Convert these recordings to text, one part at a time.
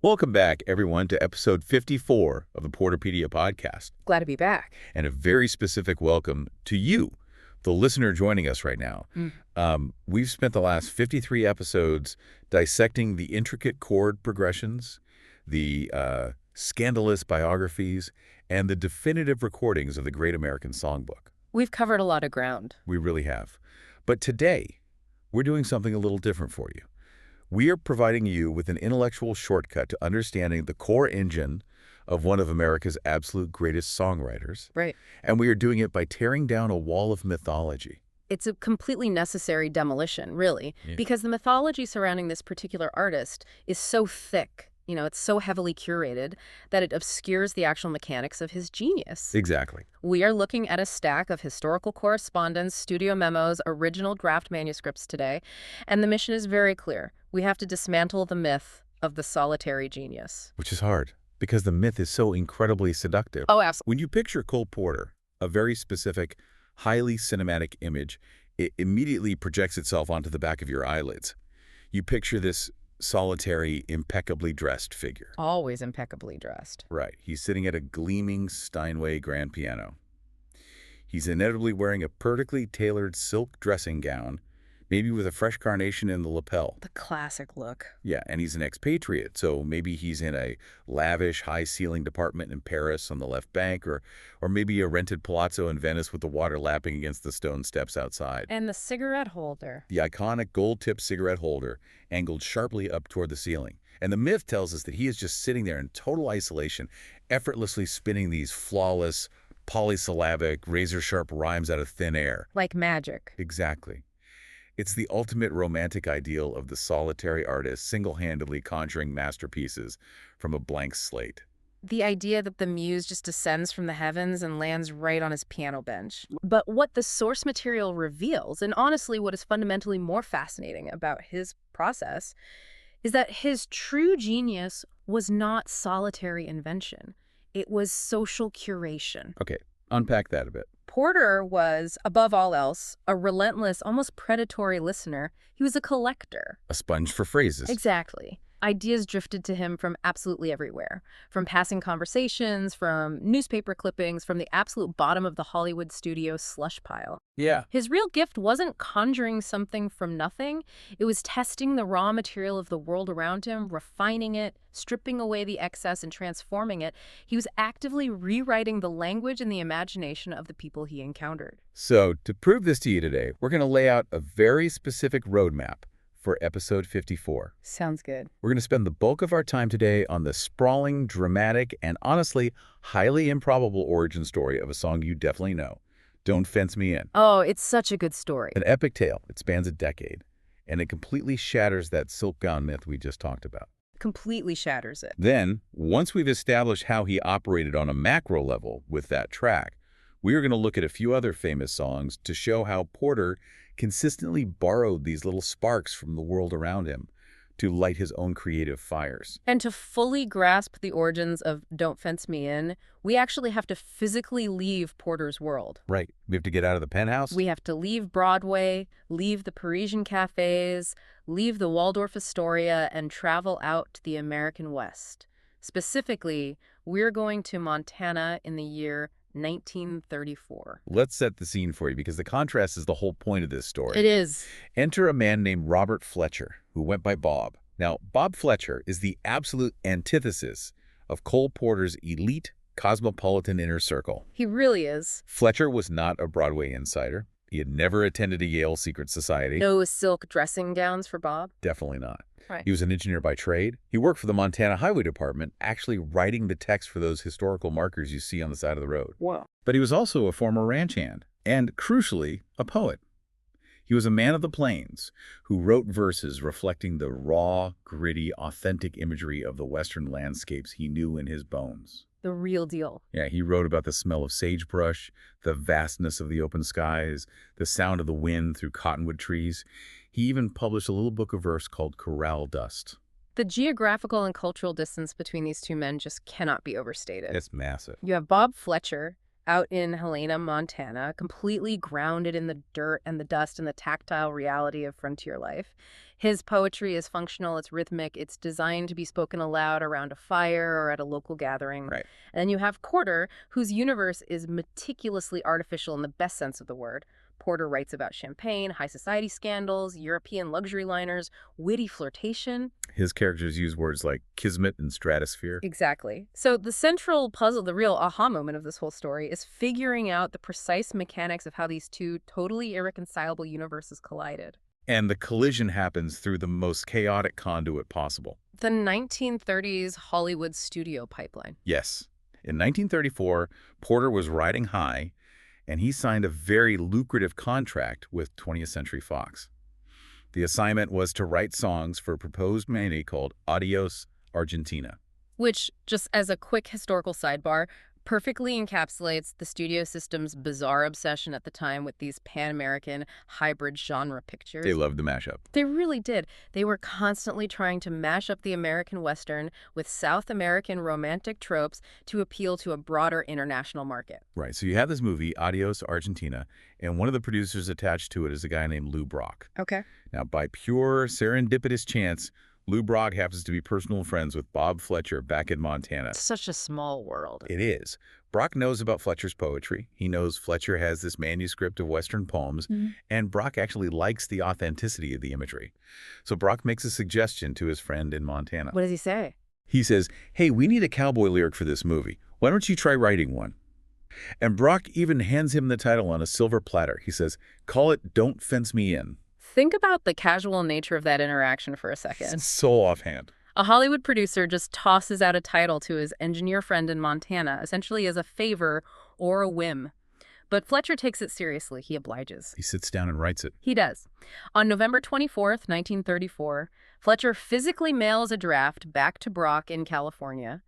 Welcome back, everyone, to episode 54 of the Porter-Pedia podcast, Glad to be back. and a very specific welcome to you, the listener joining us right now. We've spent the last 53 episodes dissecting the intricate chord progressions, the scandalous biographies, and the definitive recordings of the Great American Songbook. We've covered a lot of ground. We really have. But today, we're doing something a little different for you. We are providing you with an intellectual shortcut to understanding the core engine of one of America's absolute greatest songwriters. Right. And we are doing it by tearing down a wall of mythology. It's a completely necessary demolition, really, because the mythology surrounding this particular artist is so thick, it's so heavily curated that it obscures the actual mechanics of his genius. Exactly. We are looking at a stack of historical correspondence, studio memos, original draft manuscripts today, and the mission is very clear. We have to dismantle the myth of the solitary genius. Which is hard, because the myth is so incredibly seductive. Oh, absolutely. When you picture Cole Porter, a very specific, highly cinematic image, it immediately projects itself onto the back of your eyelids. You picture this solitary, impeccably dressed figure. Always impeccably dressed. Right. He's sitting at a gleaming Steinway grand piano. He's inevitably wearing a perfectly tailored silk dressing gown, maybe with a fresh carnation in the lapel. The classic look. Yeah, and he's an expatriate, so maybe he's in a lavish, high-ceilinged apartment in Paris on the left bank, or maybe a rented palazzo in Venice with the water lapping against the stone steps outside. And the cigarette holder. The iconic gold-tipped cigarette holder angled sharply up toward the ceiling. And the myth tells us that he is just sitting there in total isolation, effortlessly spinning these flawless, polysyllabic, razor-sharp rhymes out of thin air. Like magic. Exactly. It's the ultimate romantic ideal of the solitary artist single-handedly conjuring masterpieces from a blank slate. The idea that the muse just descends from the heavens and lands right on his piano bench. But what the source material reveals, and honestly what is fundamentally more fascinating about his process, is that his true genius was not solitary invention. It was social curation. Okay, unpack that a bit. Porter was, above all else, a relentless, almost predatory listener. He was a collector. A sponge for phrases. Exactly. Ideas drifted to him from absolutely everywhere. From passing conversations, from newspaper clippings, from the absolute bottom of the Hollywood studio slush pile. Yeah. His real gift wasn't conjuring something from nothing. It was testing the raw material of the world around him, refining it, stripping away the excess and transforming it. He was actively rewriting the language and the imagination of the people he encountered. So, to prove this to you today, we're going to lay out a very specific roadmap for episode 54. Sounds good. We're going to spend the bulk of our time today on the sprawling, dramatic, and honestly, highly improbable origin story of a song you definitely know, Don't Fence Me In. Oh, it's such a good story. An epic tale. It spans a decade, and it completely shatters that silk gown myth we just talked about. Completely shatters it. Then, once we've established how he operated on a macro level with that track, we are going to look at a few other famous songs to show how Porter consistently borrowed these little sparks from the world around him to light his own creative fires. And to fully grasp the origins of Don't Fence Me In, we actually have to physically leave Porter's world. Right. We have to get out of the penthouse. We have to leave Broadway, leave the Parisian cafes, leave the Waldorf Astoria, and travel out to the American West. Specifically, we're going to Montana in the year 1934. Let's set the scene for you, because the contrast is the whole point of this story. It is. Enter a man named Robert Fletcher, who went by Bob. Now, Bob Fletcher is the absolute antithesis of Cole Porter's elite, cosmopolitan inner circle. He really is. Fletcher was not a Broadway insider. He had never attended a Yale secret society. No silk dressing gowns for Bob? Definitely not. Right. He was an engineer by trade. He worked for the Montana Highway Department, actually writing the text for those historical markers you see on the side of the road. Wow. But he was also a former ranch hand, and crucially, a poet. He was a man of the plains who wrote verses reflecting the raw, gritty, authentic imagery of the Western landscapes he knew in his bones. The real deal. Yeah, he wrote about the smell of sagebrush, the vastness of the open skies, the sound of the wind through cottonwood trees. He even published a little book of verse called Corral Dust. The geographical and cultural distance between these two men just cannot be overstated. It's massive. You have Bob Fletcher out in Helena, Montana, completely grounded in the dirt and the dust and the tactile reality of frontier life. His poetry is functional, it's rhythmic, it's designed to be spoken aloud around a fire or at a local gathering. Right. And then you have Porter, whose universe is meticulously artificial in the best sense of the word. Porter writes about champagne, high society scandals, European luxury liners, witty flirtation. His characters use words like kismet and stratosphere. Exactly. So the central puzzle, the real aha moment of this whole story, is figuring out the precise mechanics of how these two totally irreconcilable universes collided. And the collision happens through the most chaotic conduit possible. The 1930s Hollywood studio pipeline. Yes. In 1934, Porter was riding high, and he signed a very lucrative contract with 20th Century Fox. The assignment was to write songs for a proposed movie called Adios, Argentina. Which, just as a quick historical sidebar, perfectly encapsulates the studio system's bizarre obsession at the time with these Pan-American hybrid genre pictures. They loved the mashup. They really did. They were constantly trying to mash up the American Western with South American romantic tropes to appeal to a broader international market. Right, so you have this movie, Adios, Argentina, and one of the producers attached to it is a guy named Lou Brock. Okay. Now, by pure serendipitous chance, Lou Brock happens to be personal friends with Bob Fletcher back in Montana. Such a small world. It is. Brock knows about Fletcher's poetry. He knows Fletcher has this manuscript of Western poems, and Brock actually likes the authenticity of the imagery. So Brock makes a suggestion to his friend in Montana. What does he say? He says, hey, we need a cowboy lyric for this movie. Why don't you try writing one? And Brock even hands him the title on a silver platter. He says, call it Don't Fence Me In. Think about the casual nature of that interaction for a second. So offhand. A Hollywood producer just tosses out a title to his engineer friend in Montana, essentially as a favor or a whim. But Fletcher takes it seriously. He obliges. He sits down and writes it. He does. On November 24th, 1934, Fletcher physically mails a draft back to Brock in California.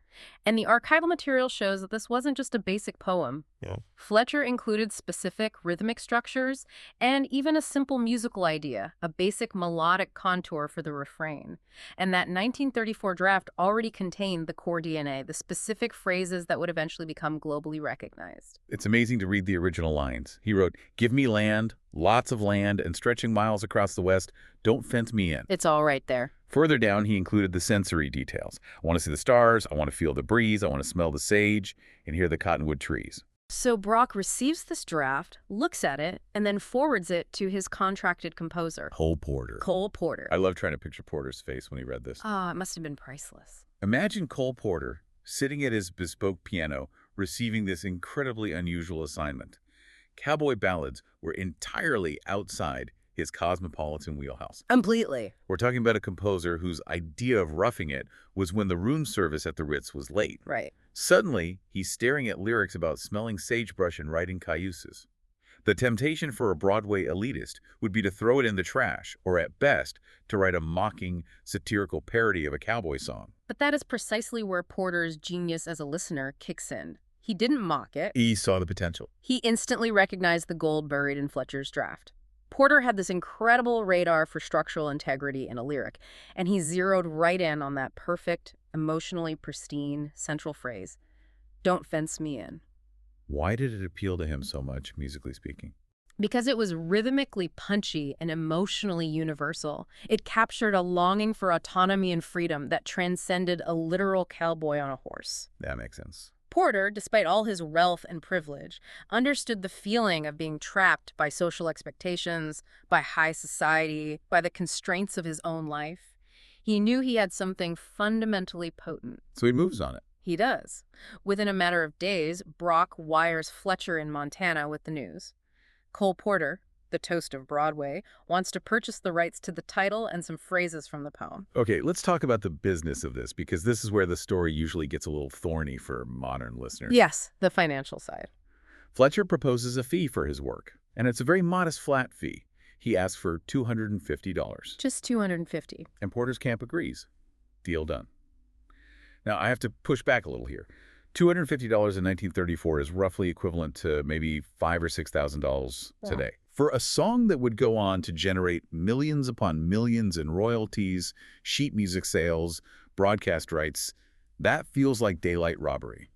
And the archival material shows that this wasn't just a basic poem. Yeah. Fletcher included specific rhythmic structures and even a simple musical idea, a basic melodic contour for the refrain. And that 1934 draft already contained the core DNA, the specific phrases that would eventually become globally recognized. It's amazing to read the original lines. He wrote, give me land, lots of land, and stretching miles across the West, don't fence me in. It's all right there. Further down, he included the sensory details. I want to see the stars, I want to feel the breeze, I want to smell the sage, and hear the cottonwood trees. So Brock receives this draft, looks at it, and then forwards it to his contracted composer. Cole Porter. Cole Porter. I love trying to picture Porter's face when he read this. Ah, it must have been priceless. Imagine Cole Porter sitting at his bespoke piano, receiving this incredibly unusual assignment. Cowboy ballads were entirely outside his cosmopolitan wheelhouse. Completely. We're talking about a composer whose idea of roughing it was when the room service at the Ritz was late. Right. Suddenly, he's staring at lyrics about smelling sagebrush and riding cayuses. The temptation for a Broadway elitist would be to throw it in the trash, or at best, to write a mocking, satirical parody of a cowboy song. But that is precisely where Porter's genius as a listener kicks in. He didn't mock it. He saw the potential. He instantly recognized the gold buried in Fletcher's draft. Porter had this incredible radar for structural integrity in a lyric, and he zeroed right in on that perfect, emotionally pristine central phrase, "Don't fence me in." Why did it appeal to him so much, musically speaking? Because it was rhythmically punchy and emotionally universal. It captured a longing for autonomy and freedom that transcended a literal cowboy on a horse. That makes sense. Porter, despite all his wealth and privilege, understood the feeling of being trapped by social expectations, by high society, by the constraints of his own life. He knew he had something fundamentally potent. So he moves on it. He does. Within a matter of days, Brock wires Fletcher in Montana with the news. Cole Porter, the toast of Broadway, wants to purchase the rights to the title and some phrases from the poem. Okay, let's talk about the business of this, because this is where the story usually gets a little thorny for modern listeners. Yes, the financial side. Fletcher proposes a fee for his work, and it's a very modest flat fee. He asks for $250. Just $250. And Porter's camp agrees. Deal done. Now, I have to push back a little here. $250 in 1934 is roughly equivalent to maybe $5,000 or $6,000 today. For a song that would go on to generate millions upon millions in royalties, sheet music sales, broadcast rights, that feels like daylight robbery.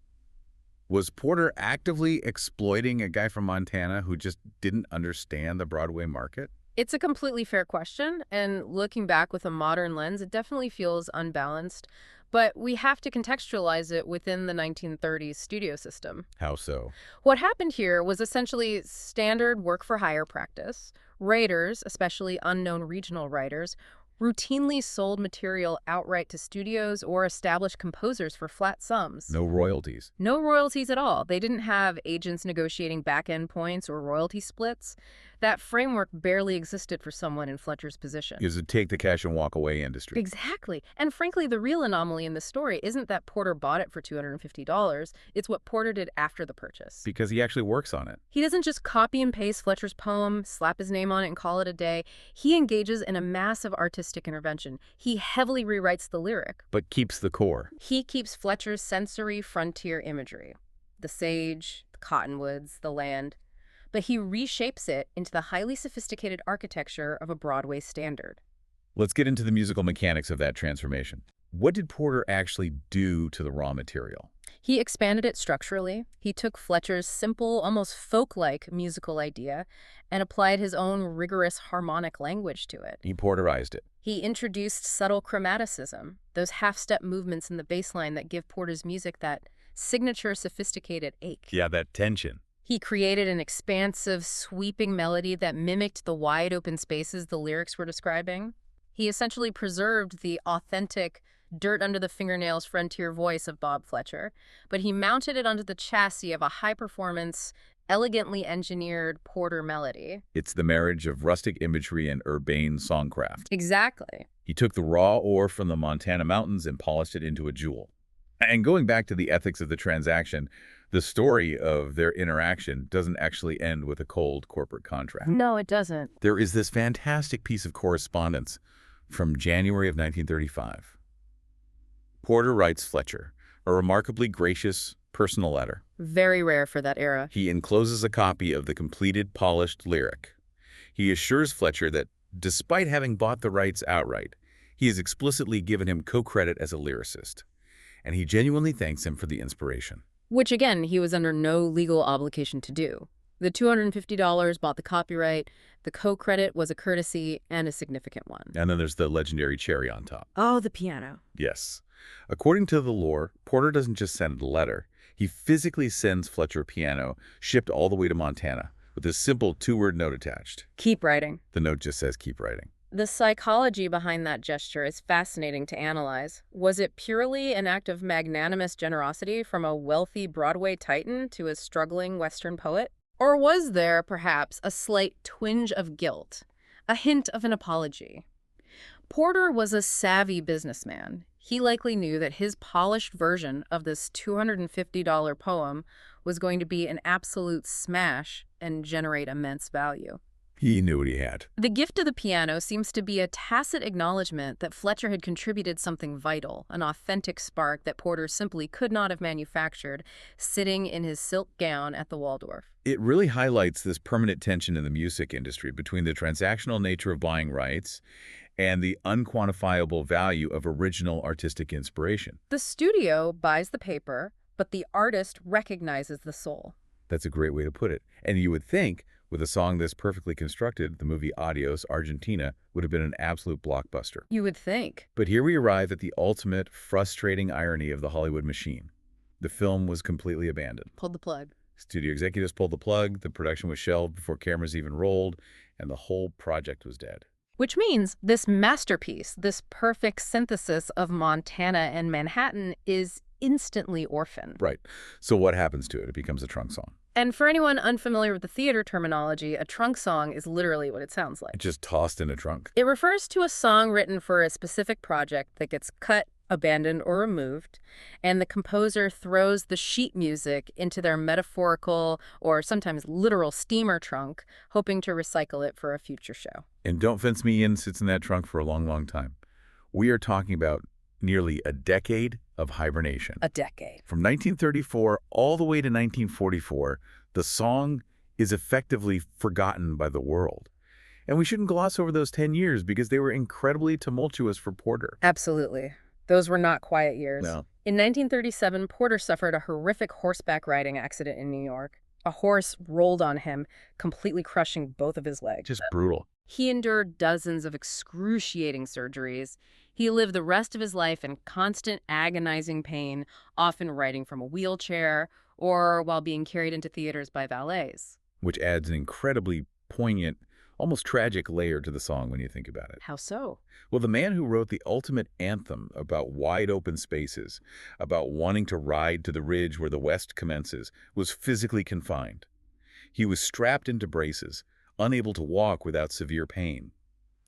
Was Porter actively exploiting a guy from Montana who just didn't understand the Broadway market? It's a completely fair question, and looking back with a modern lens, it definitely feels unbalanced. But we have to contextualize it within the 1930s studio system. How so? What happened here was essentially standard work-for-hire practice. Writers, especially unknown regional writers, routinely sold material outright to studios or established composers for flat sums. No royalties. No royalties at all. They didn't have agents negotiating back-end points or royalty splits. That framework barely existed for someone in Fletcher's position. It was a take the cash and walk away industry. Exactly. And frankly, the real anomaly in this story isn't that Porter bought it for $250. It's what Porter did after the purchase. Because he actually works on it. He doesn't just copy and paste Fletcher's poem, slap his name on it, and call it a day. He engages in a massive artistic intervention. He heavily rewrites the lyric. But keeps the core. He keeps Fletcher's sensory frontier imagery. The sage, the cottonwoods, the land. But he reshapes it into the highly sophisticated architecture of a Broadway standard. Let's get into the musical mechanics of that transformation. What did Porter actually do to the raw material? He expanded it structurally. He took Fletcher's simple, almost folk-like musical idea and applied his own rigorous harmonic language to it. He Porterized it. He introduced subtle chromaticism, those half-step movements in the bass line that give Porter's music that signature sophisticated ache. Yeah, that tension. He created an expansive, sweeping melody that mimicked the wide-open spaces the lyrics were describing. He essentially preserved the authentic, dirt-under-the-fingernails frontier voice of Bob Fletcher, but he mounted it onto the chassis of a high-performance, elegantly engineered Porter melody. It's the marriage of rustic imagery and urbane songcraft. Exactly. He took the raw ore from the Montana mountains and polished it into a jewel. And going back to the ethics of the transaction, the story of their interaction doesn't actually end with a cold corporate contract. No, it doesn't. There is this fantastic piece of correspondence from January of 1935. Porter writes Fletcher a remarkably gracious, personal letter. Very rare for that era. He encloses a copy of the completed, polished lyric. He assures Fletcher that, despite having bought the rights outright, he has explicitly given him co-credit as a lyricist, and he genuinely thanks him for the inspiration. Which, again, he was under no legal obligation to do. The $250 bought the copyright, the co-credit was a courtesy and a significant one. And then there's the legendary cherry on top. Oh, the piano. Yes. According to the lore, Porter doesn't just send a letter. He physically sends Fletcher a piano, shipped all the way to Montana, with a simple two-word note attached. Keep writing. The note just says, keep writing. The psychology behind that gesture is fascinating to analyze. Was it purely an act of magnanimous generosity from a wealthy Broadway titan to a struggling Western poet? Or was there, perhaps, a slight twinge of guilt, a hint of an apology? Porter was a savvy businessman. He likely knew that his polished version of this $250 poem was going to be an absolute smash and generate immense value. He knew what he had. The gift of the piano seems to be a tacit acknowledgement that Fletcher had contributed something vital, an authentic spark that Porter simply could not have manufactured, sitting in his silk gown at the Waldorf. It really highlights this permanent tension in the music industry between the transactional nature of buying rights and the unquantifiable value of original artistic inspiration. The studio buys the paper, but the artist recognizes the soul. That's a great way to put it. And you would think, with a song this perfectly constructed, the movie Adios, Argentina would have been an absolute blockbuster. You would think. But here we arrive at the ultimate frustrating irony of the Hollywood machine. The film was completely abandoned. Pulled the plug. Studio executives pulled the plug, the production was shelved before cameras even rolled, and the whole project was dead. Which means this masterpiece, this perfect synthesis of Montana and Manhattan, is instantly orphaned. Right. So what happens to it? It becomes a trunk song. And for anyone unfamiliar with the theater terminology, a trunk song is literally what it sounds like. It's just tossed in a trunk. It refers to a song written for a specific project that gets cut, abandoned, or removed, and the composer throws the sheet music into their metaphorical or sometimes literal steamer trunk, hoping to recycle it for a future show. And Don't Fence Me In sits in that trunk for a long, long time. We are talking about nearly a decade of hibernation. A decade. From 1934 all the way to 1944, the song is effectively forgotten by the world. And we shouldn't gloss over those 10 years because they were incredibly tumultuous for Porter. Absolutely. Those were not quiet years. No. In 1937, Porter suffered a horrific horseback riding accident in New York. A horse rolled on him, completely crushing both of his legs. Just brutal. He endured dozens of excruciating surgeries. He lived the rest of his life in constant agonizing pain, often writing from a wheelchair or while being carried into theaters by valets. Which adds an incredibly poignant, almost tragic layer to the song when you think about it. How so? Well, the man who wrote the ultimate anthem about wide open spaces, about wanting to ride to the ridge where the West commences, was physically confined. He was strapped into braces, unable to walk without severe pain.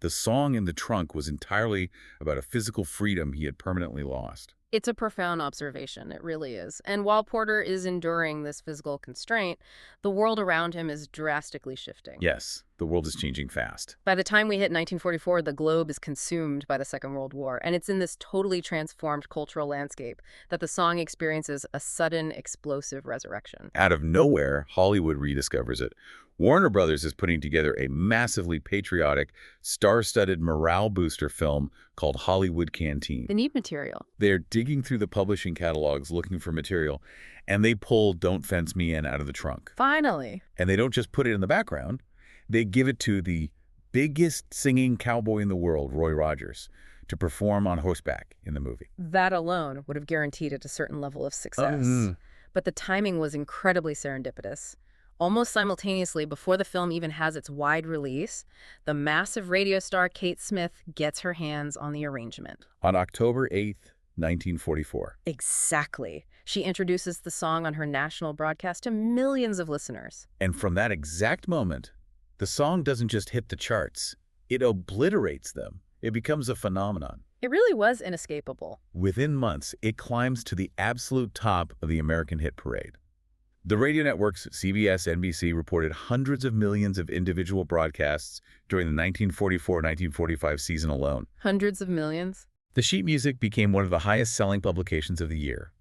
The song in the trunk was entirely about a physical freedom he had permanently lost. It's a profound observation, it really is. And while Porter is enduring this physical constraint, the world around him is drastically shifting. Yes, the world is changing fast. By the time we hit 1944, the globe is consumed by the Second World War, and it's in this totally transformed cultural landscape that the song experiences a sudden, explosive resurrection. Out of nowhere, Hollywood rediscovers it. Warner Brothers is putting together a massively patriotic, star-studded morale booster film called Hollywood Canteen. They need material. They're digging through the publishing catalogs looking for material, and they pull Don't Fence Me In out of the trunk. Finally. And they don't just put it in the background. They give it to the biggest singing cowboy in the world, Roy Rogers, to perform on horseback in the movie. That alone would have guaranteed it a certain level of success. But the timing was incredibly serendipitous. Almost simultaneously, before the film even has its wide release, the massive radio star Kate Smith gets her hands on the arrangement. On October 8th, 1944. Exactly. She introduces the song on her national broadcast to millions of listeners. And from that exact moment, the song doesn't just hit the charts. It obliterates them. It becomes a phenomenon. It really was inescapable. Within months, it climbs to the absolute top of the American hit parade. The radio networks CBS, NBC reported hundreds of millions of individual broadcasts during the 1944-1945 season alone. Hundreds of millions? The sheet music became one of the highest-selling publications of the year.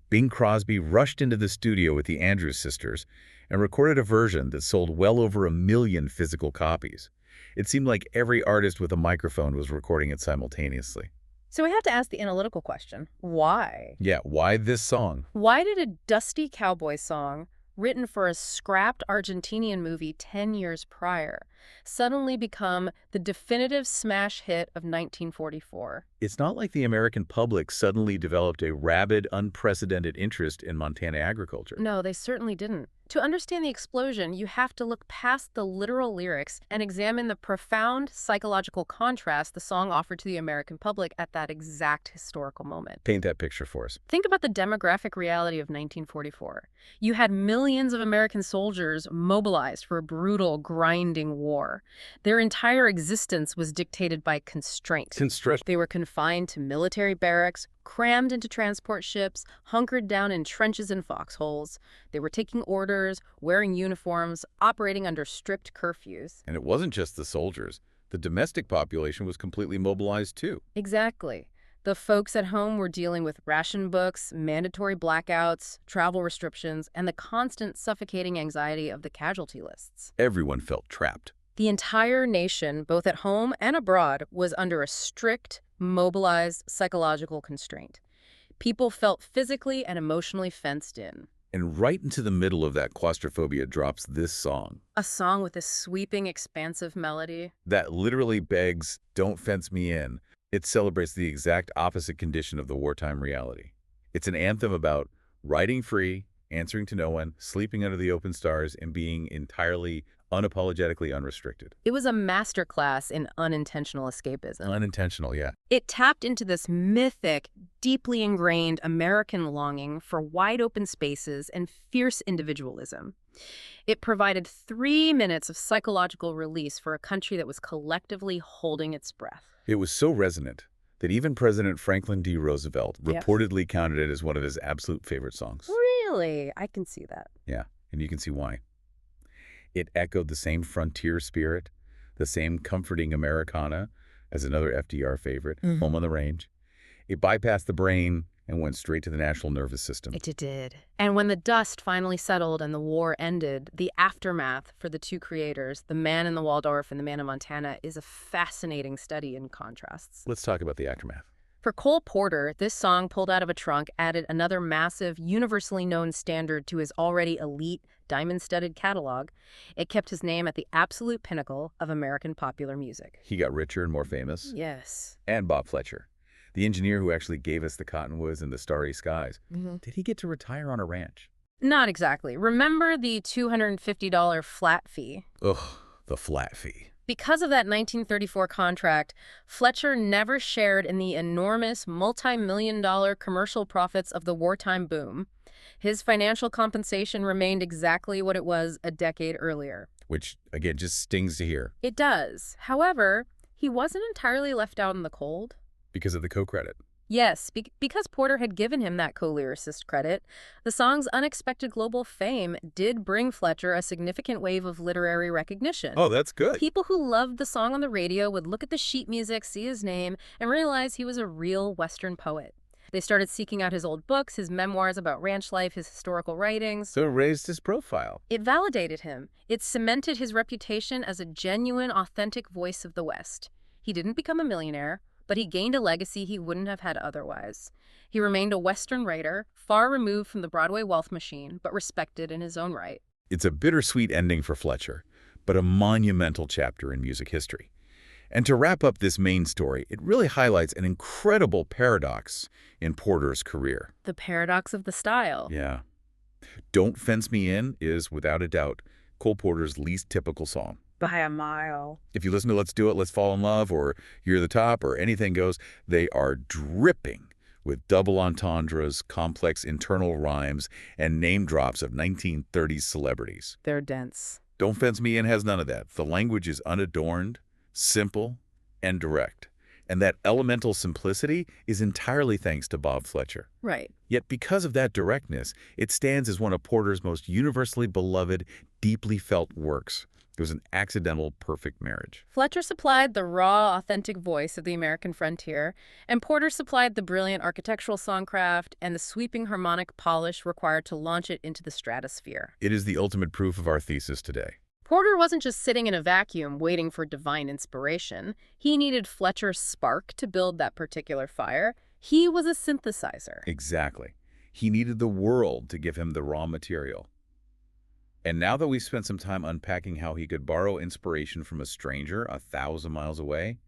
Bing Crosby rushed into the studio with the Andrews sisters and recorded a version that sold well over 1 million physical copies. It seemed like every artist with a microphone was recording it simultaneously. So we have to ask the analytical question, why? Yeah, why this song? Why did a dusty cowboy song, written for a scrapped Argentinian movie 10 years prior, suddenly become the definitive smash hit of 1944? It's not like the American public suddenly developed a rabid, unprecedented interest in Montana agriculture. No, they certainly didn't. To understand the explosion, you have to look past the literal lyrics and examine the profound psychological contrast the song offered to the American public at that exact historical moment. Paint that picture for us. Think about the demographic reality of 1944. You had millions of American soldiers mobilized for a brutal, grinding war. Their entire existence was dictated by constraint. They were confined to military barracks, crammed into transport ships, hunkered down in trenches and foxholes. They were taking orders, wearing uniforms, operating under strict curfews. And it wasn't just the soldiers. The domestic population was completely mobilized too. Exactly. The folks at home were dealing with ration books, mandatory blackouts, travel restrictions, and the constant suffocating anxiety of the casualty lists. Everyone felt trapped. The entire nation, both at home and abroad, was under a strict, mobilized psychological constraint. People felt physically and emotionally fenced in. And right into the middle of that claustrophobia drops this song. A song with a sweeping, expansive melody. That literally begs, "Don't fence me in." It celebrates the exact opposite condition of the wartime reality. It's an anthem about riding free, answering to no one, sleeping under the open stars, and being entirely, unapologetically unrestricted. It was a masterclass in unintentional escapism. Unintentional, yeah. It tapped into this mythic, deeply ingrained American longing for wide open spaces and fierce individualism. It provided 3 minutes of psychological release for a country that was collectively holding its breath. It was so resonant that even President Franklin D. Roosevelt reportedly counted it as one of his absolute favorite songs. Really? I can see that. Yeah, and you can see why. It echoed the same frontier spirit, the same comforting Americana as another FDR favorite, Home on the Range. It bypassed the brain and went straight to the national nervous system. It did. And when the dust finally settled and the war ended, the aftermath for the two creators, the man in the Waldorf and the man in Montana, is a fascinating study in contrasts. Let's talk about the aftermath. For Cole Porter, this song pulled out of a trunk added another massive, universally known standard to his already elite, diamond-studded catalog, it kept his name at the absolute pinnacle of American popular music. He got richer and more famous. Yes. And Bob Fletcher, the engineer who actually gave us the cottonwoods and the starry skies. Did he get to retire on a ranch? Not exactly. Remember the $250 flat fee? Ugh, the flat fee. Because of that 1934 contract, Fletcher never shared in the enormous multi-million-dollar commercial profits of the wartime boom. His financial compensation remained exactly what it was a decade earlier. Which, again, just stings to hear. It does. However, he wasn't entirely left out in the cold. Because of the co-credit. Yes, because Porter had given him that co-lyricist credit, the song's unexpected global fame did bring Fletcher a significant wave of literary recognition. Oh, that's good. People who loved the song on the radio would look at the sheet music, see his name, and realize he was a real Western poet. They started seeking out his old books, his memoirs about ranch life, his historical writings. So it raised his profile. It validated him. It cemented his reputation as a genuine, authentic voice of the West. He didn't become a millionaire, but he gained a legacy he wouldn't have had otherwise. He remained a Western writer, far removed from the Broadway wealth machine, but respected in his own right. It's a bittersweet ending for Fletcher, but a monumental chapter in music history. And to wrap up this main story, it really highlights an incredible paradox in Porter's career. The paradox of the style. Yeah. Don't Fence Me In is, without a doubt, Cole Porter's least typical song. By a mile. If you listen to Let's Do It, Let's Fall in Love, or You're the Top, or Anything Goes, they are dripping with double entendres, complex internal rhymes, and name drops of 1930s celebrities. They're dense. Don't Fence Me In has none of that. The language is unadorned, simple, and direct. And that elemental simplicity is entirely thanks to Bob Fletcher. Right. Yet because of that directness, it stands as one of Porter's most universally beloved, deeply felt works. It was an accidental, perfect marriage. Fletcher supplied the raw, authentic voice of the American frontier, and Porter supplied the brilliant architectural songcraft and the sweeping harmonic polish required to launch it into the stratosphere. It is the ultimate proof of our thesis today. Porter wasn't just sitting in a vacuum waiting for divine inspiration. He needed Fletcher's spark to build that particular fire. He was a synthesizer. Exactly. He needed the world to give him the raw material. And now that we've spent some time unpacking how he could borrow inspiration from a stranger 1,000 miles away,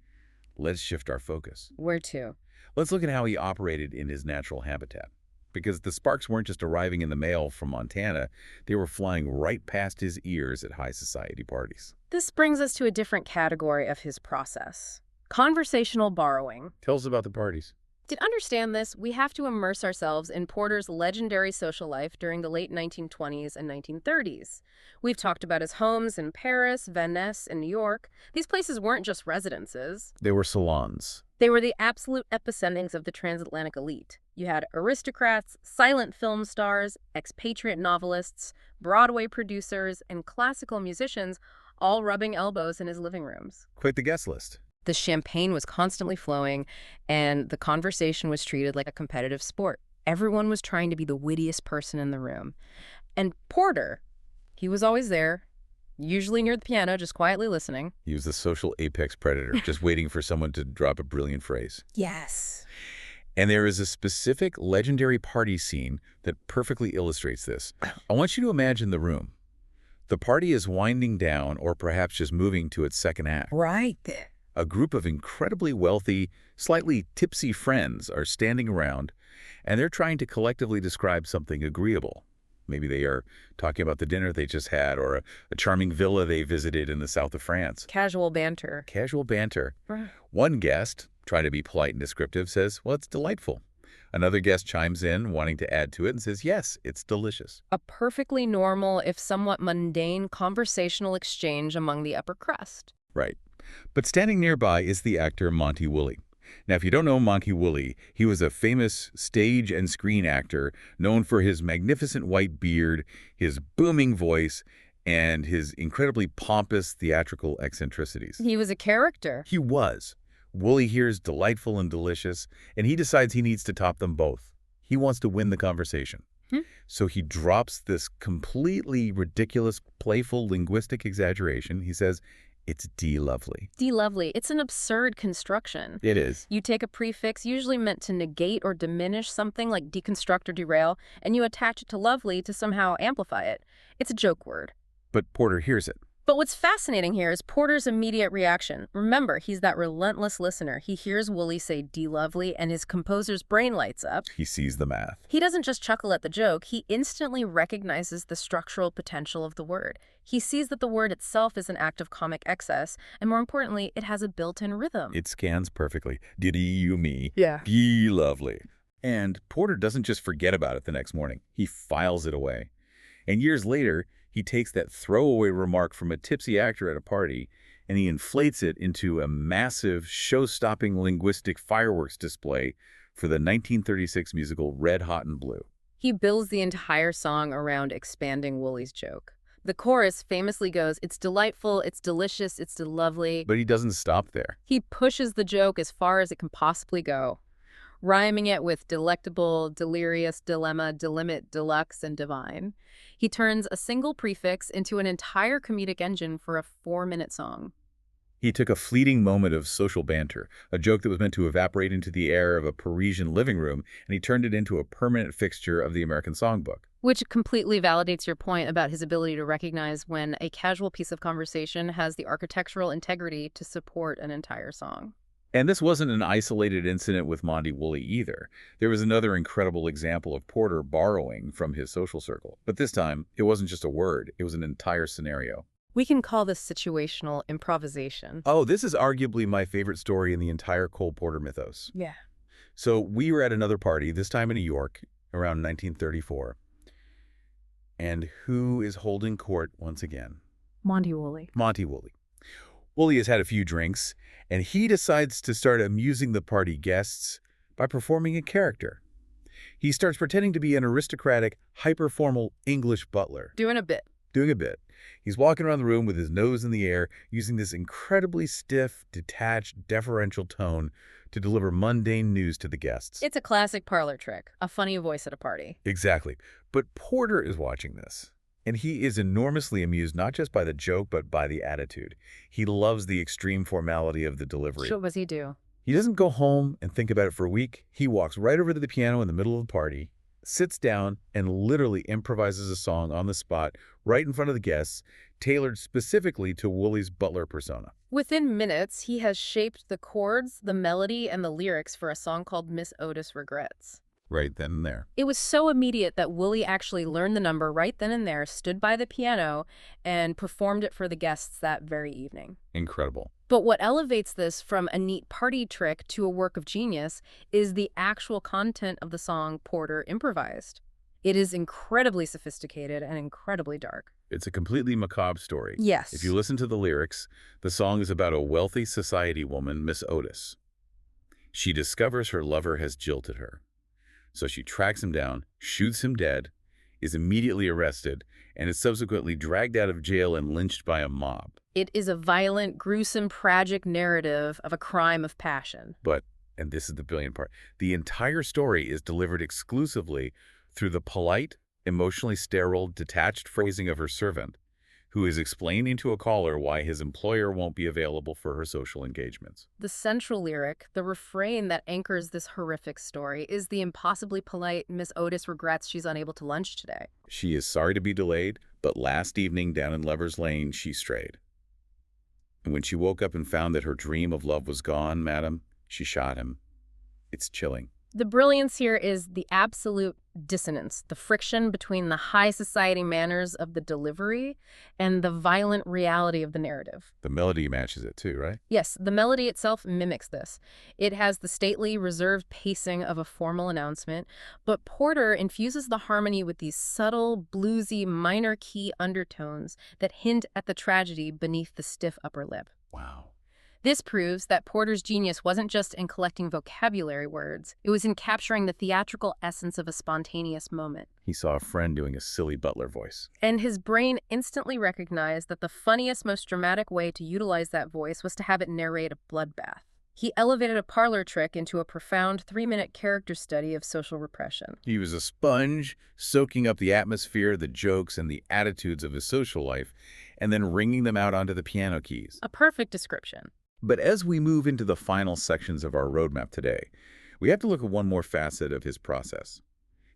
let's shift our focus. Where to? Let's look at how he operated in his natural habitat. Because the sparks weren't just arriving in the mail from Montana, they were flying right past his ears at high society parties. This brings us to a different category of his process. Conversational borrowing. Tell us about the parties. To understand this, we have to immerse ourselves in Porter's legendary social life during the late 1920s and 1930s. We've talked about his homes in Paris, Venice, and New York. These places weren't just residences. They were salons. They were the absolute epicenters of the transatlantic elite. You had aristocrats, silent film stars, expatriate novelists, Broadway producers, and classical musicians all rubbing elbows in his living rooms. Quite the guest list. The champagne was constantly flowing, and the conversation was treated like a competitive sport. Everyone was trying to be the wittiest person in the room. And Porter, he was always there, usually near the piano, just quietly listening. He was the social apex predator, just waiting for someone to drop a brilliant phrase. Yes. And there is a specific legendary party scene that perfectly illustrates this. I want you to imagine the room. The party is winding down, or perhaps just moving to its second act. Right. A group of incredibly wealthy, slightly tipsy friends are standing around, and they're trying to collectively describe something agreeable. Maybe they are talking about the dinner they just had, or a charming villa they visited in the south of France. Casual banter. Casual banter. One guest, trying to be polite and descriptive, says, well, it's delightful. Another guest chimes in, wanting to add to it, and says, yes, it's delicious. A perfectly normal, if somewhat mundane, conversational exchange among the upper crust. Right. But standing nearby is the actor Monty Woolley. Now, if you don't know Monty Woolley, he was a famous stage and screen actor known for his magnificent white beard, his booming voice, and his incredibly pompous theatrical eccentricities. He was a character. He was. Woolley hears delightful and delicious, and he decides he needs to top them both. He wants to win the conversation. So he drops this completely ridiculous, playful linguistic exaggeration. He says, It's D-lovely. D-lovely. It's an absurd construction. It is. You take a prefix usually meant to negate or diminish something like deconstruct or derail, and you attach it to lovely to somehow amplify it. It's a joke word. But Porter hears it. But what's fascinating here is Porter's immediate reaction. Remember, he's that relentless listener. He hears Wooly say D-lovely, and his composer's brain lights up. He sees the math. He doesn't just chuckle at the joke, he instantly recognizes the structural potential of the word. He sees that the word itself is an act of comic excess, and more importantly, it has a built-in rhythm. It scans perfectly. Diddy-you-me. Yeah. D-lovely. And Porter doesn't just forget about it the next morning. He files it away. And years later, he takes that throwaway remark from a tipsy actor at a party and he inflates it into a massive, show-stopping linguistic fireworks display for the 1936 musical Red, Hot, and Blue. He builds the entire song around expanding Wooly's joke. The chorus famously goes, "It's delightful, it's delicious, it's lovely." But he doesn't stop there. He pushes the joke as far as it can possibly go, rhyming it with delectable, delirious, dilemma, delimit, deluxe, and divine. He turns a single prefix into an entire comedic engine for a 4-minute song. He took a fleeting moment of social banter, a joke that was meant to evaporate into the air of a Parisian living room, and he turned it into a permanent fixture of the American songbook. Which completely validates your point about his ability to recognize when a casual piece of conversation has the architectural integrity to support an entire song. And this wasn't an isolated incident with Monty Woolley either. There was another incredible example of Porter borrowing from his social circle. But this time, it wasn't just a word, it was an entire scenario. We can call this situational improvisation. Oh, this is arguably my favorite story in the entire Cole Porter mythos. Yeah. So we were at another party, this time in New York, around 1934. And who is holding court once again? Monty Woolley. Monty Woolley. Woolley has had a few drinks, and he decides to start amusing the party guests by performing a character. He starts pretending to be an aristocratic, hyper-formal English butler. Doing a bit. He's walking around the room with his nose in the air, using this incredibly stiff, detached, deferential tone to deliver mundane news to the guests. It's a classic parlor trick, a funny voice at a party. Exactly. But Porter is watching this. And he is enormously amused not just by the joke, but by the attitude. He loves the extreme formality of the delivery. So what does he do? He doesn't go home and think about it for a week. He walks right over to the piano in the middle of the party, sits down, and literally improvises a song on the spot right in front of the guests, tailored specifically to Woolley's butler persona. Within minutes, he has shaped the chords, the melody, and the lyrics for a song called Miss Otis Regrets. Right then and there. It was so immediate that Woolley actually learned the number right then and there, stood by the piano, and performed it for the guests that very evening. Incredible. But what elevates this from a neat party trick to a work of genius is the actual content of the song Porter improvised. It is incredibly sophisticated and incredibly dark. It's a completely macabre story. Yes. If you listen to the lyrics, the song is about a wealthy society woman, Miss Otis. She discovers her lover has jilted her. So she tracks him down, shoots him dead, is immediately arrested, and is subsequently dragged out of jail and lynched by a mob. It is a violent, gruesome, tragic narrative of a crime of passion. But, and this is the brilliant part, the entire story is delivered exclusively through the polite, emotionally sterile, detached phrasing of her servant, who is explaining to a caller why his employer won't be available for her social engagements. The central lyric, the refrain that anchors this horrific story, is the impossibly polite Miss Otis regrets she's unable to lunch today. She is sorry to be delayed, but last evening down in Lover's Lane she strayed. And when she woke up and found that her dream of love was gone, madam, she shot him. It's chilling. The brilliance here is the absolute dissonance, the friction between the high society manners of the delivery and the violent reality of the narrative. The melody matches it too, right? Yes, the melody itself mimics this. It has the stately, reserved pacing of a formal announcement, but Porter infuses the harmony with these subtle, bluesy, minor key undertones that hint at the tragedy beneath the stiff upper lip. Wow. This proves that Porter's genius wasn't just in collecting vocabulary words, it was in capturing the theatrical essence of a spontaneous moment. He saw a friend doing a silly butler voice. And his brain instantly recognized that the funniest, most dramatic way to utilize that voice was to have it narrate a bloodbath. He elevated a parlor trick into a profound 3-minute character study of social repression. He was a sponge, soaking up the atmosphere, the jokes, and the attitudes of his social life, and then ringing them out onto the piano keys. A perfect description. But as we move into the final sections of our roadmap today, we have to look at one more facet of his process.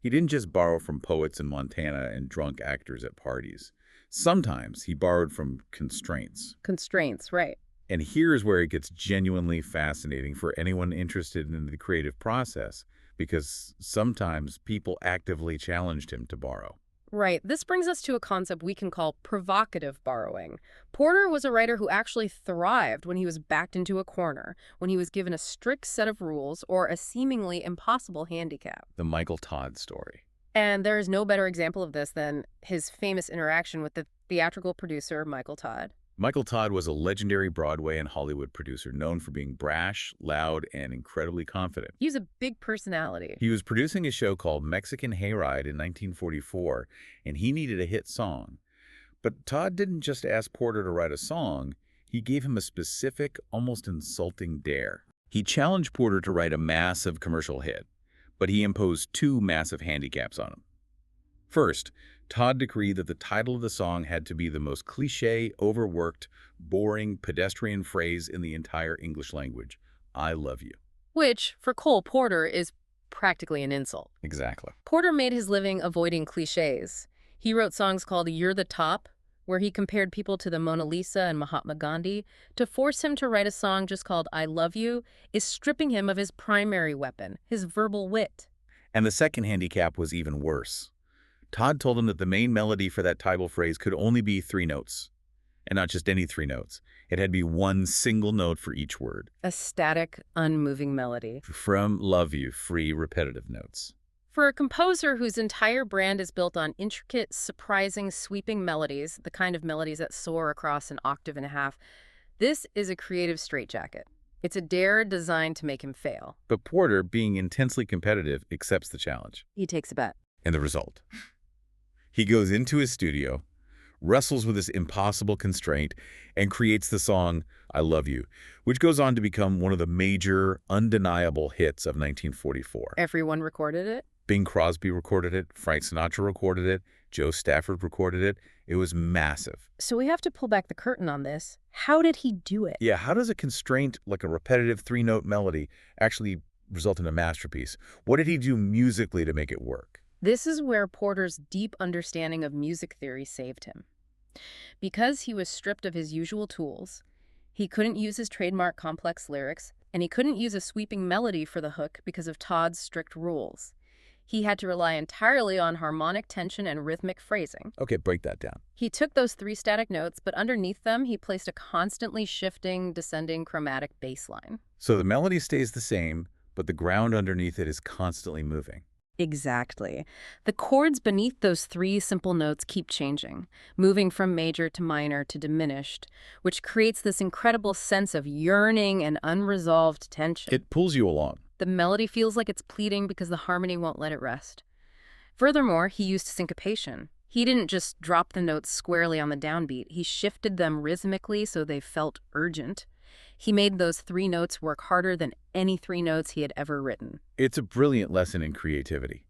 He didn't just borrow from poets in Montana and drunk actors at parties. Sometimes he borrowed from constraints. Constraints, right. And here's where it gets genuinely fascinating for anyone interested in the creative process, because sometimes people actively challenged him to borrow. Right. This brings us to a concept we can call provocative borrowing. Porter was a writer who actually thrived when he was backed into a corner, when he was given a strict set of rules or a seemingly impossible handicap. The Michael Todd story. And there is no better example of this than his famous interaction with the theatrical producer, Michael Todd. Michael Todd was a legendary Broadway and Hollywood producer known for being brash, loud, and incredibly confident. He was a big personality. He was producing a show called Mexican Hayride in 1944, and he needed a hit song. But Todd didn't just ask Porter to write a song, he gave him a specific, almost insulting dare. He challenged Porter to write a massive commercial hit, but he imposed two massive handicaps on him. First, Todd decreed that the title of the song had to be the most cliché, overworked, boring, pedestrian phrase in the entire English language. I love you. Which, for Cole Porter, is practically an insult. Exactly. Porter made his living avoiding cliches. He wrote songs called You're the Top, where he compared people to the Mona Lisa and Mahatma Gandhi. To force him to write a song just called I Love You is stripping him of his primary weapon, his verbal wit. And the second handicap was even worse. Todd told him that the main melody for that title phrase could only be 3 notes. And not just any 3 notes. It had to be one single note for each word. A static, unmoving melody. From love you, free, repetitive notes. For a composer whose entire brand is built on intricate, surprising, sweeping melodies, the kind of melodies that soar across an octave and a half, this is a creative straitjacket. It's a dare designed to make him fail. But Porter, being intensely competitive, accepts the challenge. He takes a bet. And the result? He goes into his studio, wrestles with this impossible constraint, and creates the song I Love You, which goes on to become one of the major, undeniable hits of 1944. Everyone recorded it? Bing Crosby recorded it, Frank Sinatra recorded it, Joe Stafford recorded it. It was massive. So we have to pull back the curtain on this. How did he do it? Yeah, how does a constraint like a repetitive 3-note melody actually result in a masterpiece? What did he do musically to make it work? This is where Porter's deep understanding of music theory saved him. Because he was stripped of his usual tools, he couldn't use his trademark complex lyrics, and he couldn't use a sweeping melody for the hook because of Todd's strict rules. He had to rely entirely on harmonic tension and rhythmic phrasing. Okay, break that down. He took those 3 static notes, but underneath them, he placed a constantly shifting, descending chromatic bass line. So the melody stays the same, but the ground underneath it is constantly moving. Exactly. The chords beneath those 3 simple notes keep changing, moving from major to minor to diminished, which creates this incredible sense of yearning and unresolved tension. It pulls you along. The melody feels like it's pleading because the harmony won't let it rest. Furthermore, he used syncopation. He didn't just drop the notes squarely on the downbeat. He shifted them rhythmically so they felt urgent. He made those 3 notes work harder than any 3 notes he had ever written. It's a brilliant lesson in creativity.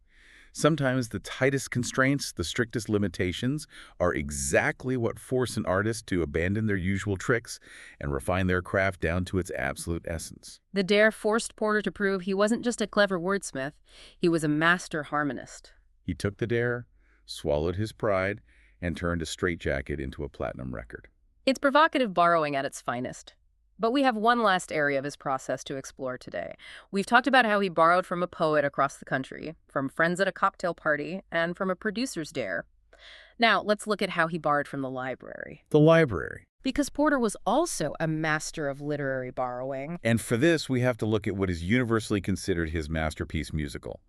Sometimes the tightest constraints, the strictest limitations, are exactly what force an artist to abandon their usual tricks and refine their craft down to its absolute essence. The dare forced Porter to prove he wasn't just a clever wordsmith, he was a master harmonist. He took the dare, swallowed his pride, and turned a straitjacket into a platinum record. It's provocative borrowing at its finest. But we have one last area of his process to explore today. We've talked about how he borrowed from a poet across the country, from friends at a cocktail party, and from a producer's dare. Now, let's look at how he borrowed from the library. The library. Because Porter was also a master of literary borrowing. And for this, we have to look at what is universally considered his masterpiece musical,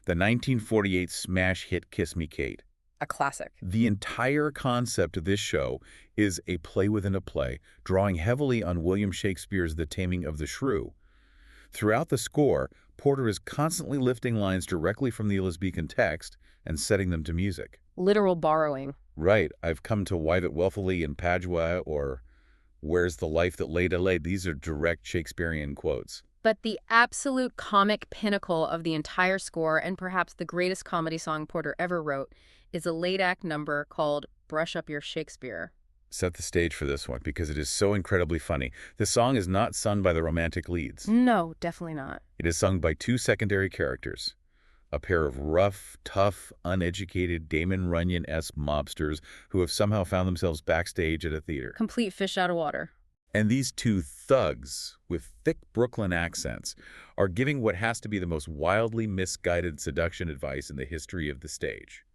the 1948 smash hit Kiss Me, Kate. A classic. The entire concept of this show is a play within a play, drawing heavily on William Shakespeare's The Taming of the Shrew. Throughout the score, Porter is constantly lifting lines directly from the Elizabethan text and setting them to music. Literal borrowing. Right. I've come to wive it wealthily in Padua, or where's the life that lay delayed? These are direct Shakespearean quotes. But the absolute comic pinnacle of the entire score, and perhaps the greatest comedy song Porter ever wrote, is a late-act number called Brush Up Your Shakespeare. Set the stage for this one because it is so incredibly funny. This song is not sung by the romantic leads. No, definitely not. It is sung by two secondary characters, a pair of rough, tough, uneducated Damon Runyon-esque mobsters who have somehow found themselves backstage at a theater. Complete fish out of water. And these two thugs with thick Brooklyn accents are giving what has to be the most wildly misguided seduction advice in the history of the stage.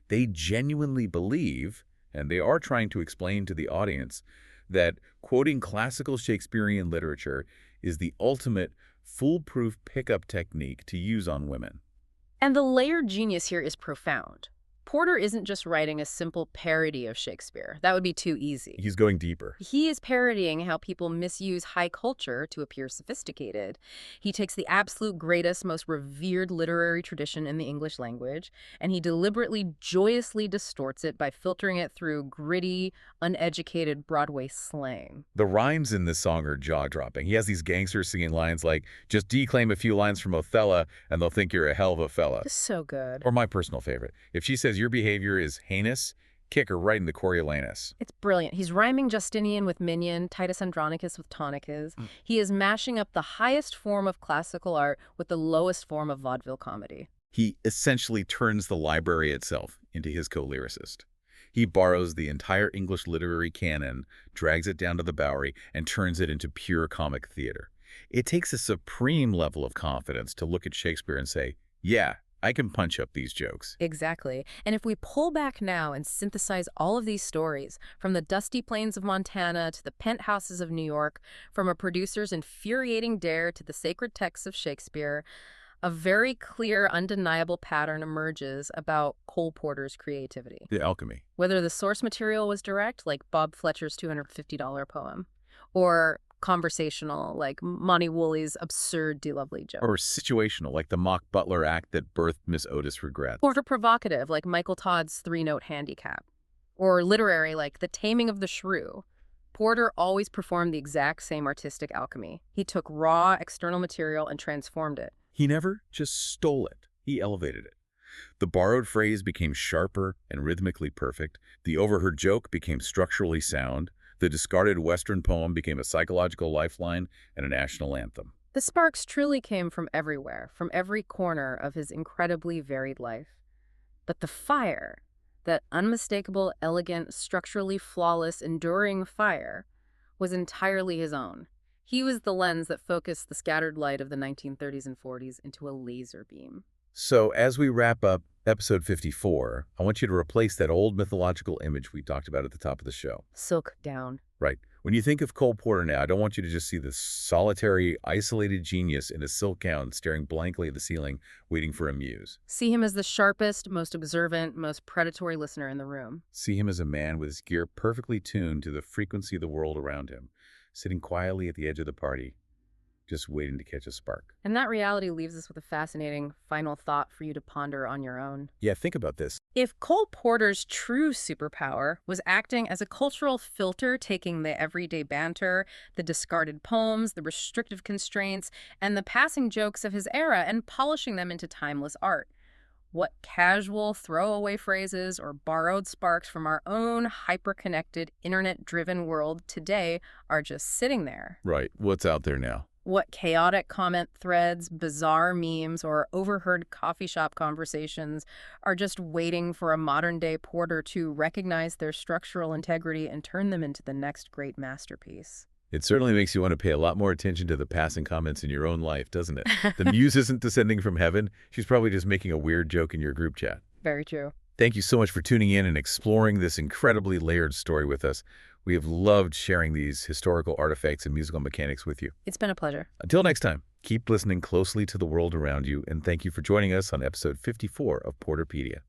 They genuinely believe, and they are trying to explain to the audience, that quoting classical Shakespearean literature is the ultimate foolproof pickup technique to use on women. And the layered genius here is profound. Porter isn't just writing a simple parody of Shakespeare. That would be too easy. He's going deeper. He is parodying how people misuse high culture to appear sophisticated. He takes the absolute greatest, most revered literary tradition in the English language, and he deliberately, joyously distorts it by filtering it through gritty, uneducated Broadway slang. The rhymes in this song are jaw-dropping. He has these gangsters singing lines like, just declaim a few lines from Othello and they'll think you're a hell of a fella. This is so good. Or my personal favorite, if she says your behavior is heinous, kick her right in the Coriolanus. It's brilliant. He's rhyming Justinian with minion, Titus Andronicus with tonicus. He is mashing up the highest form of classical art with the lowest form of vaudeville comedy. He essentially turns the library itself into his co-lyricist. He borrows the entire English literary canon, drags it down to the Bowery, and turns it into pure comic theater. It takes a supreme level of confidence to look at Shakespeare and say, yeah, I can punch up these jokes. Exactly. And if we pull back now and synthesize all of these stories, from the dusty plains of Montana to the penthouses of New York, from a producer's infuriating dare to the sacred texts of Shakespeare, a very clear, undeniable pattern emerges about Cole Porter's creativity. The alchemy. Whether the source material was direct, like Bob Fletcher's $250 poem, or conversational, like Monty Woolley's absurd Do Lovely joke. Or situational, like the mock butler act that birthed Miss Otis' regret. Or provocative, like Michael Todd's three-note handicap. Or literary, like The Taming of the Shrew. Porter always performed the exact same artistic alchemy. He took raw, external material and transformed it. He never just stole it. He elevated it. The borrowed phrase became sharper and rhythmically perfect. The overheard joke became structurally sound. The discarded Western poem became a psychological lifeline and a national anthem. The sparks truly came from everywhere, from every corner of his incredibly varied life. But the fire, that unmistakable, elegant, structurally flawless, enduring fire, was entirely his own. He was the lens that focused the scattered light of the 1930s and 40s into a laser beam. So as we wrap up episode 54, I want you to replace that old mythological image we talked about at the top of the show. Silk down. Right. When you think of Cole Porter now, I don't want you to just see this solitary, isolated genius in a silk gown staring blankly at the ceiling, waiting for a muse. See him as the sharpest, most observant, most predatory listener in the room. See him as a man with his gear perfectly tuned to the frequency of the world around him, sitting quietly at the edge of the party, just waiting to catch a spark. And that reality leaves us with a fascinating final thought for you to ponder on your own. Yeah, think about this. If Cole Porter's true superpower was acting as a cultural filter, taking the everyday banter, the discarded poems, the restrictive constraints, and the passing jokes of his era and polishing them into timeless art, what casual throwaway phrases or borrowed sparks from our own hyper-connected, internet-driven world today are just sitting there? Right. What's out there now? What chaotic comment threads, bizarre memes, or overheard coffee shop conversations are just waiting for a modern-day Porter to recognize their structural integrity and turn them into the next great masterpiece? It certainly makes you want to pay a lot more attention to the passing comments in your own life, doesn't it? The muse isn't descending from heaven. She's probably just making a weird joke in your group chat. Very true. Thank you so much for tuning in and exploring this incredibly layered story with us. We have loved sharing these historical artifacts and musical mechanics with you. It's been a pleasure. Until next time, keep listening closely to the world around you, and thank you for joining us on episode 54 of Porter-Pedia.